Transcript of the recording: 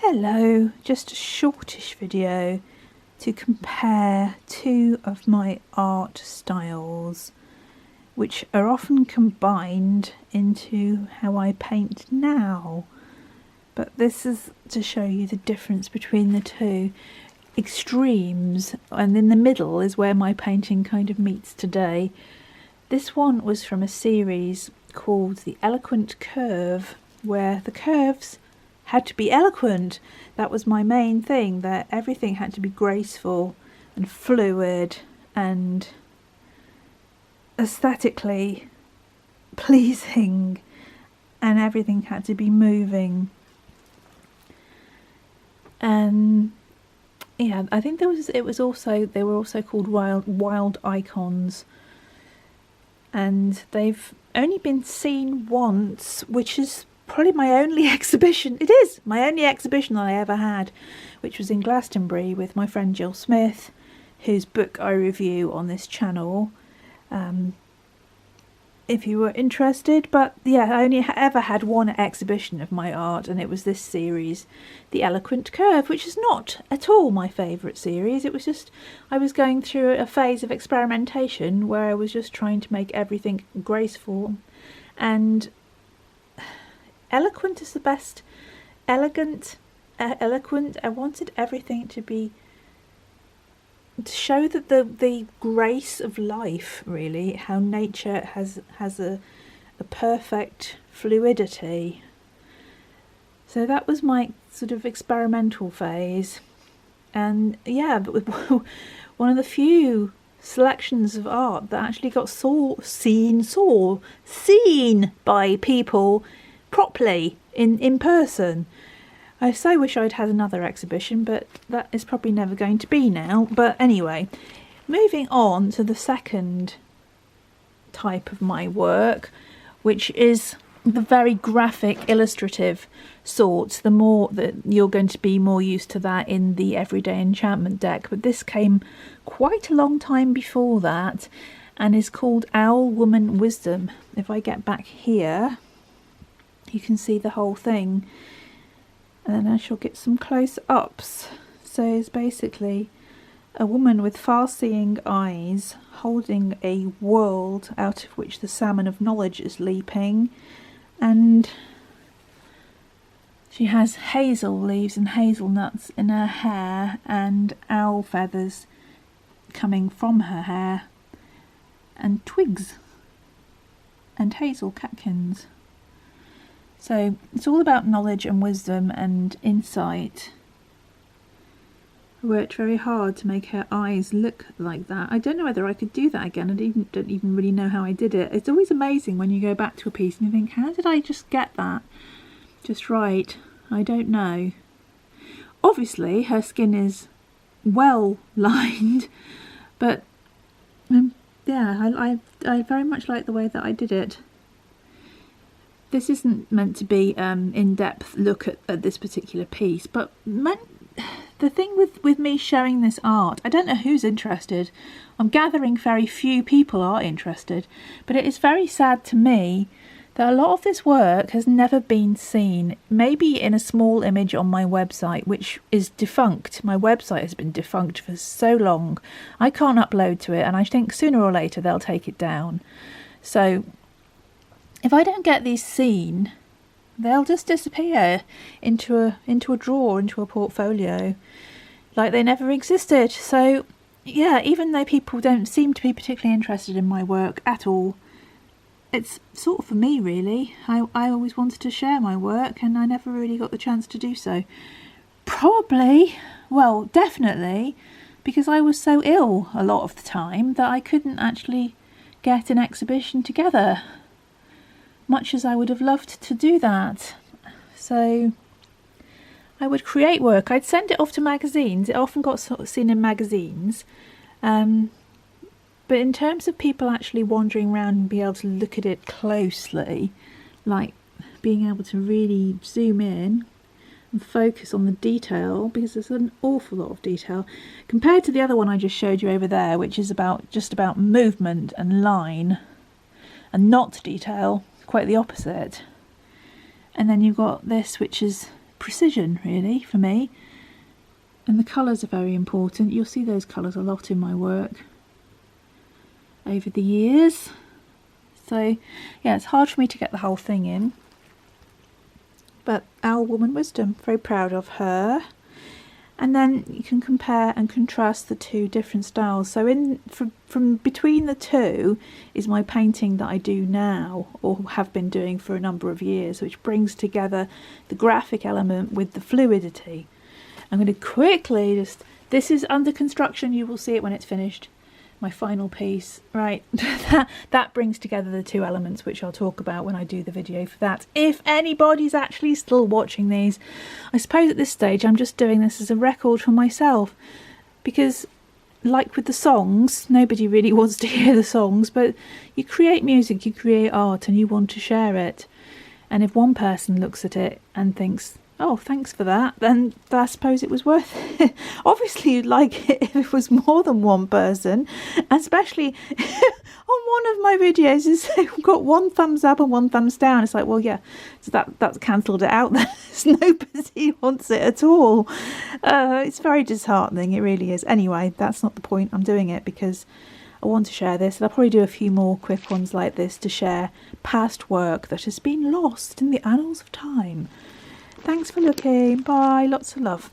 Hello, just a shortish video to compare two of my art styles, which are often combined into how I paint now. But this is to show you the difference between the two extremes, and in the middle is where my painting kind of meets today. This one was from a series called The Eloquent Curve, where the curves had to be eloquent. That was my main thing, that everything had to be graceful and fluid and aesthetically pleasing, and everything had to be moving. And yeah, I think they were also called wild icons, and they've only been seen once, which is probably my only exhibition. It is my only exhibition that I ever had, which was in Glastonbury with my friend Jill Smith, whose book I review on this channel, if you were interested. But yeah, I only ever had one exhibition of my art, and it was this series, The Eloquent Curve, which is not at all my favourite series. It was just, I was going through a phase of experimentation where I was just trying to make everything graceful, and eloquent is the best. Elegant, eloquent. I wanted everything to show that the grace of life, really, how nature has a perfect fluidity. So that was my sort of experimental phase, and yeah, but one of the few selections of art that actually got seen by people properly in person. I so wish I'd had another exhibition, but that is probably never going to be now. But anyway, moving on to the second type of my work, which is the very graphic, illustrative sort. The more that you're going to be more used to that in the Everyday Enchantment deck, but this came quite a long time before that and is called Owl Woman Wisdom. If I get back here, you can see the whole thing, and then I shall get some close-ups. So it's basically a woman with far-seeing eyes holding a world out of which the salmon of knowledge is leaping, and she has hazel leaves and hazelnuts in her hair and owl feathers coming from her hair, and twigs and hazel catkins. So it's all about knowledge and wisdom and insight. I worked very hard to make her eyes look like that. I don't know whether I could do that again. I don't even really know how I did it. It's always amazing when you go back to a piece and you think, how did I just get that just right? I don't know. Obviously her skin is well lined, but yeah, I very much like the way that I did it. This isn't meant to be in-depth look at this particular piece, but the thing with me showing this art, I don't know who's interested. I'm gathering very few people are interested, but it is very sad to me that a lot of this work has never been seen. Maybe in a small image on my website, which is defunct. My website has been defunct for so long. I can't upload to it, and I think sooner or later they'll take it down. So if I don't get these seen, they'll just disappear into a drawer, into a portfolio, like they never existed. So yeah, even though people don't seem to be particularly interested in my work at all, it's sort of for me, really. I always wanted to share my work, and I never really got the chance to do so. Probably, well, definitely, because I was so ill a lot of the time that I couldn't actually get an exhibition together, much as I would have loved to do that. So I would create work. I'd send it off to magazines. It often got seen in magazines. But in terms of people actually wandering around and be able to look at it closely, like being able to really zoom in and focus on the detail, because there's an awful lot of detail compared to the other one I just showed you over there, which is just about movement and line and not detail, quite the opposite. And then you've got this, which is precision really for me. And the colours are very important. You'll see those colours a lot in my work over the years. So yeah, it's hard for me to get the whole thing in. But our Woman Wisdom, very proud of her. And then you can compare and contrast the two different styles. So from between the two is my painting that I do now, or have been doing for a number of years, which brings together the graphic element with the fluidity. I'm going to quickly this is under construction, you will see it when it's finished. My final piece, right, that brings together the two elements, which I'll talk about when I do the video for that. If anybody's actually still watching these, I suppose at this stage I'm just doing this as a record for myself, because like with the songs, nobody really wants to hear the songs, but you create music, you create art, and you want to share it. And if one person looks at it and thinks, oh, thanks for that, then I suppose it was worth it. Obviously you'd like it if it was more than one person, especially on one of my videos it's got one thumbs up and one thumbs down. It's like, well, yeah, so that's cancelled it out. There's nobody wants it at all. It's very disheartening, it really is. Anyway, that's not the point. I'm doing it because I want to share this, and I'll probably do a few more quick ones like this to share past work that has been lost in the annals of time. Thanks for looking. Bye. Lots of love.